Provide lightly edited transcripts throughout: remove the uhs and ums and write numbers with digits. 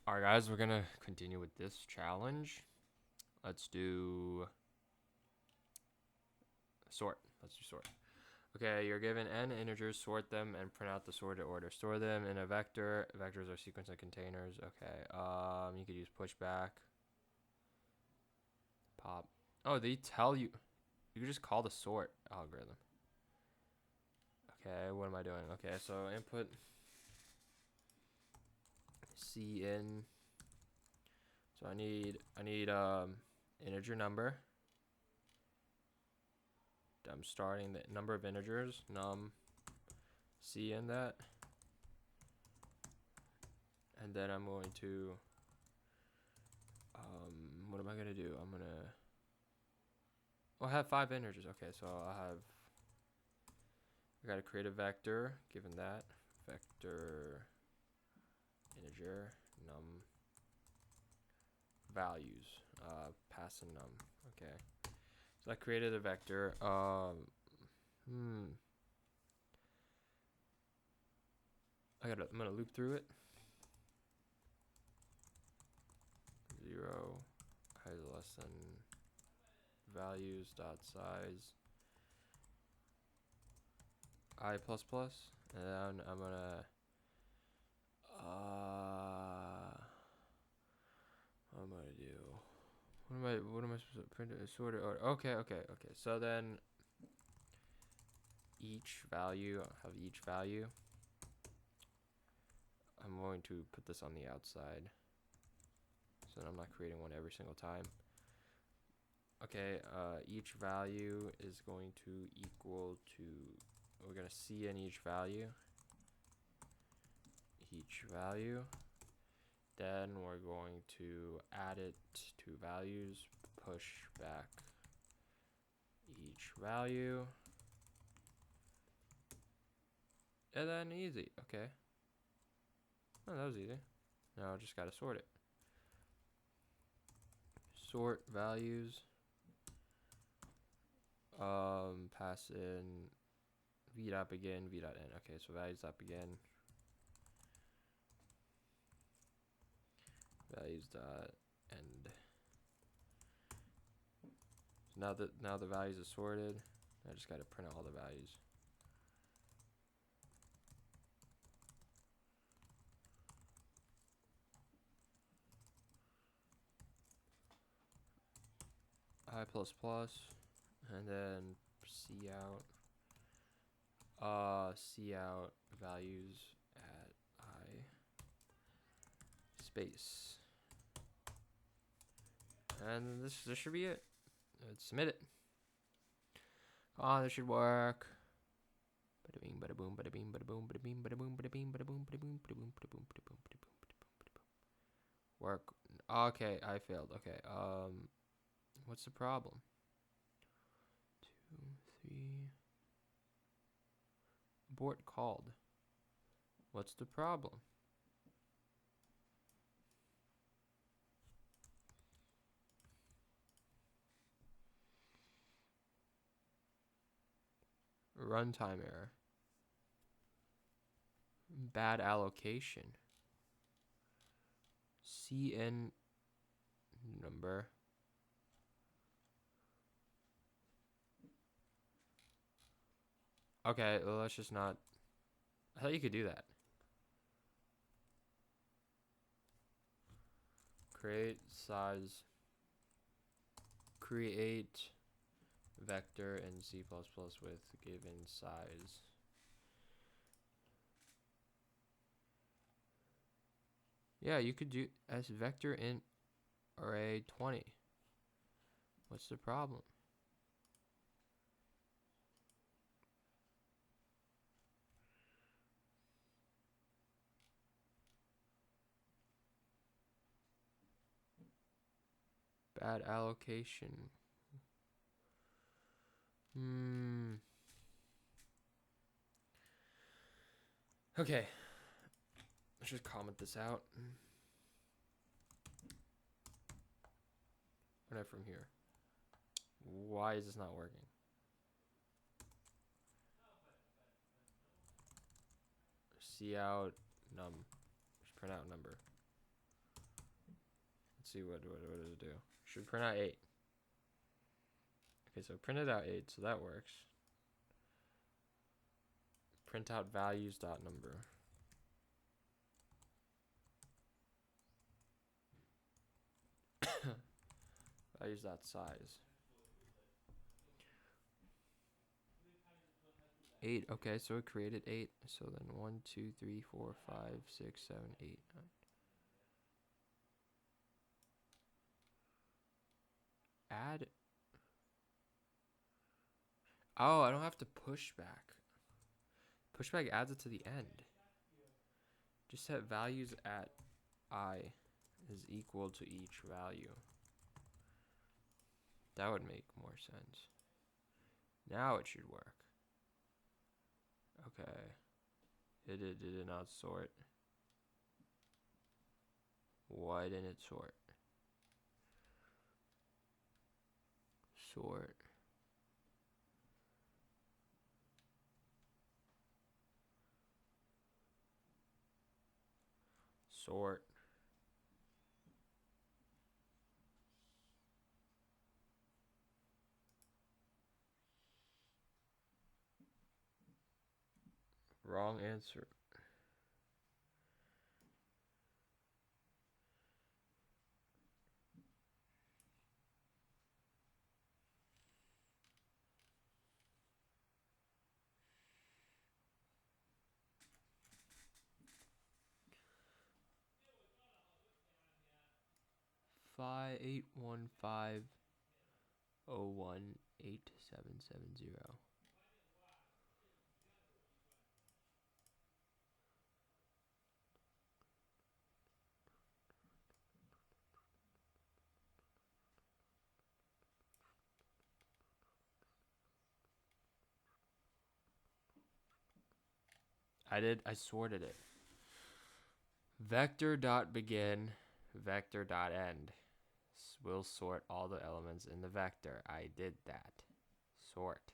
Alright guys, we're gonna continue with this challenge. Let's do sort. Let's do sort. Okay, you're given n integers, sort them, and print out the sorted order. Store them in a vector. Vectors are sequence of containers. Okay, you could use pushback. Pop. Oh, they tell you. You could just call the sort algorithm. Okay, what am I doing? Okay, so input C in. So I need integer number. I'm starting the number of integers, num C in that. And then I'm going to, what am I going to do? I have 5 integers. Okay, so I got to create a vector, given that. Vector integer num values, pass in num. Okay. So I created a vector. I'm gonna loop through it. 0 is less than values dot size I plus plus, and then I'm gonna what am I gonna do? What am I supposed to print it? Sort of order. Okay. So then each value, I'm going to put this on the outside, so I'm not creating one every single time. Okay, each value is going to equal to, we're gonna see in each value. Then we're going to add it to values, push back each value, and then easy. Okay. Oh, that was easy. Now I just gotta sort it. Sort values. Pass in v dot begin, v dot end. Okay, so values dot begin, values dot end. So now the values are sorted. I just gotta print all the values. I plus plus, and then C out values at I space, and this should be it. Let's submit it. Oh, this should work. Bada bing, bada boom, bada bing, bada boom, bada bing, bada boom, bada bing, bada boom, bada boom, bada boom, bada boom, bada boom, bada boom, bada boom. Work. Okay, I failed. Okay. What's the problem? 2, 3. Abort called. What's the problem? Runtime error. Bad allocation. CN number. Okay, well, let's just not. I thought you could do that. Create size. Create vector in C++ with given size. Yeah, you could do as vector int array 20. What's the problem? Bad allocation. Okay. Let's just comment this out. Run it from here. Why is this not working? C out num. Just print out number. Let's see what does it do. Should print out 8. Okay, so it printed out 8, so that works. Print out values dot number. Values dot size. 8. Okay, so it created 8. So then 1, 2, 3, 4, 5, 6, 7, 8, 9. Add. Oh, I don't have to push back. Pushback adds it to the end. Just set values at I is equal to each value. That would make more sense. Now it should work. Okay. It did not sort. Why didn't it sort? Sort. Sort. Wrong answer. Five 815018770. I sorted it. Vector dot begin, vector dot end. Will sort all the elements in the vector. I did that. Sort.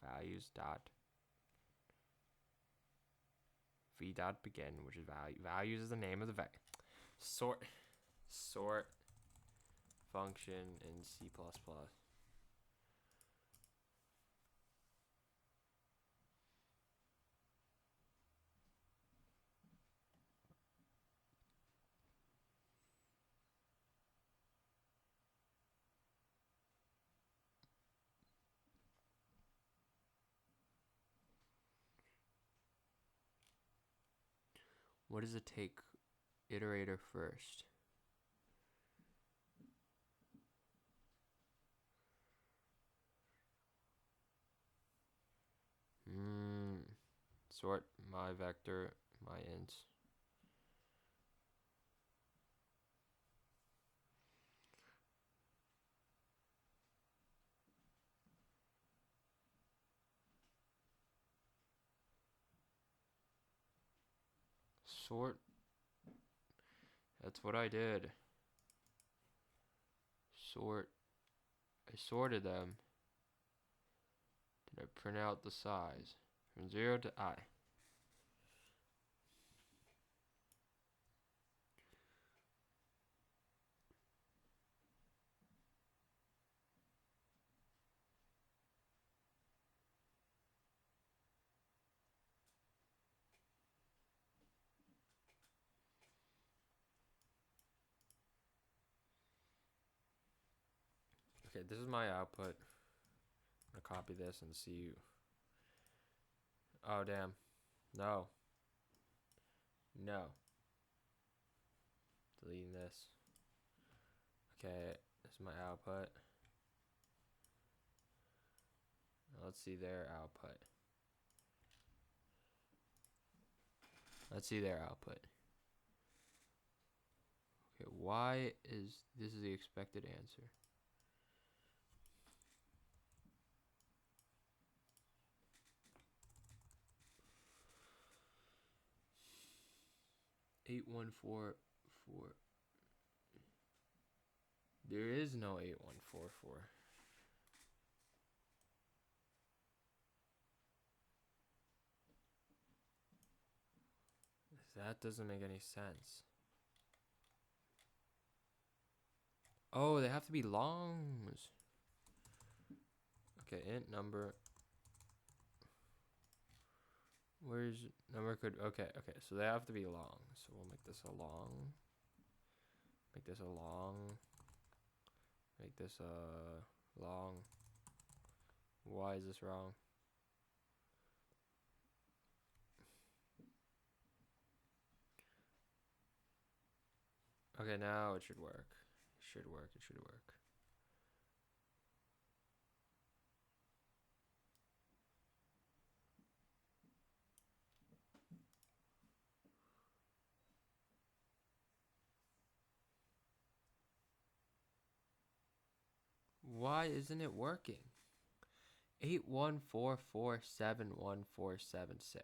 Values dot v dot begin, which is value. Values is the name of the vector. Sort function in C++. What does it take? Iterator first. Sort my vector, my ints. Sort. That's what I did. Sort. I sorted them. Then I print out the size from 0 to I. Okay, this is my output. I'm gonna copy this and see. Oh, damn. No. No. Deleting this. Okay, this is my output. Now let's see their output. Let's see their output. Okay, why is this the expected answer? Eight one four four. There is no 8144. That doesn't make any sense. Oh, they have to be longs. Okay, int number. Where's number could, okay, so they have to be long. So we'll make this a long. Make this a long. Make this a long. Why is this wrong? Okay, now it should work. It should work. It should work. Why isn't it working? 81447146.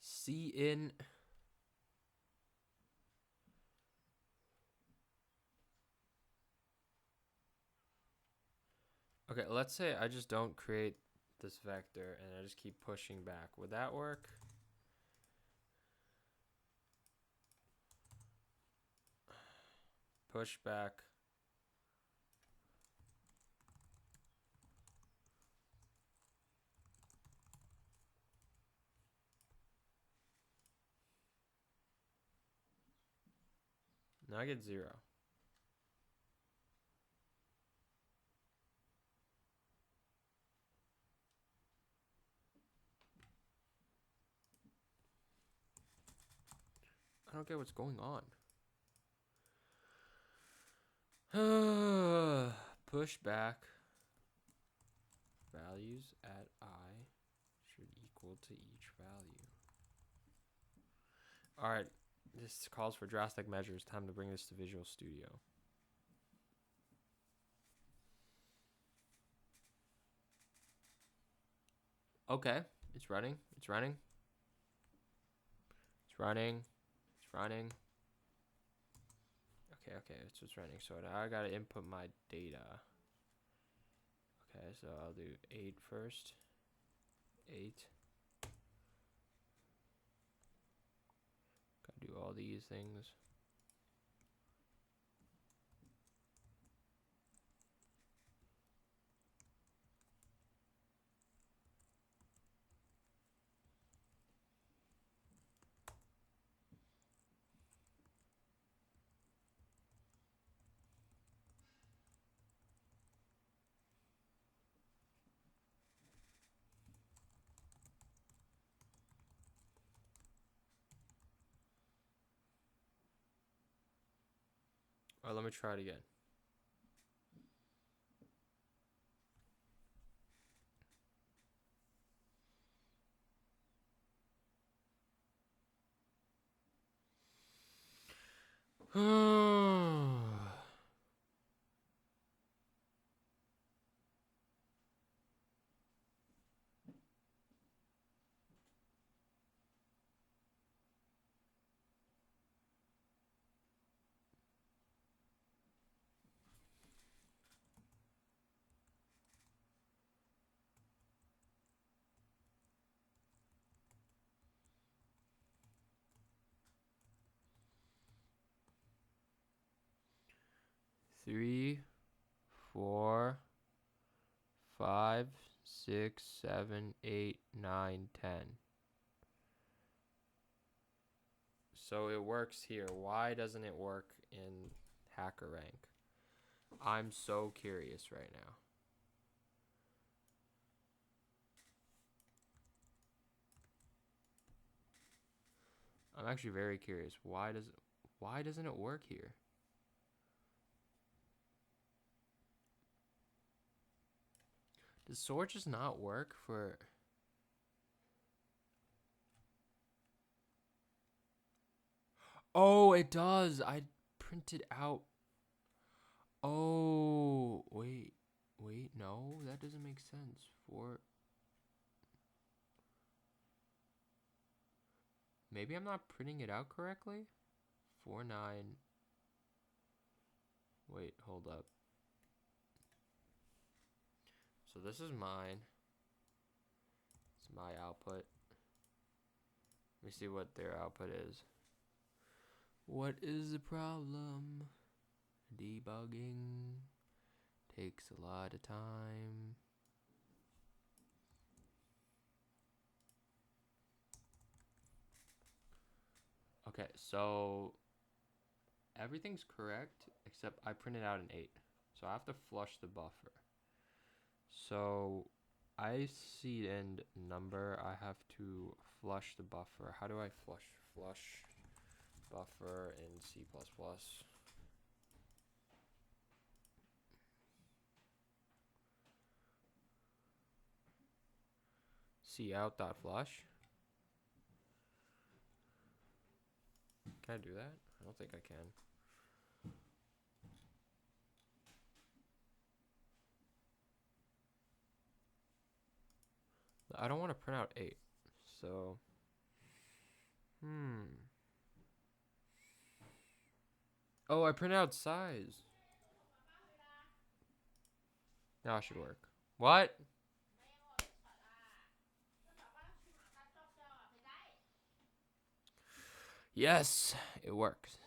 C in. Okay, let's say I just don't create this vector and I just keep pushing back. Would that work? Push back. Now I get 0. I don't get what's going on. Push back. Values at I should equal to each value. Alright, this calls for drastic measures. Time to bring this to Visual Studio. Okay, it's running. It's running. It's running. It's running. Okay, so it's running. So now I gotta input my data. Okay, so I'll do 8 first. 8. Gotta do all these things. Alright, let me try it again. Three, 4, 5, 6, 7, 8, 9, 10. So it works here. Why doesn't it work in Hackerrank? I'm so curious right now. I'm actually very curious. Why doesn't it work here? Does sort just not work for... Oh, it does. I printed out. Oh, wait. Wait, no, that doesn't make sense. Maybe I'm not printing it out correctly? 49. Wait, hold up. So this is mine. It's my output. Let me see what their output is. What is the problem? Debugging takes a lot of time. Okay, so everything's correct except I printed out an 8. So I have to flush the buffer. So I see end number. I have to flush the buffer. How do I flush buffer in C++? Cout.flush. Can I do that? I don't think I can. I don't want to print out 8. So, oh, I printed out size. Now it should work. What? Yes, it works.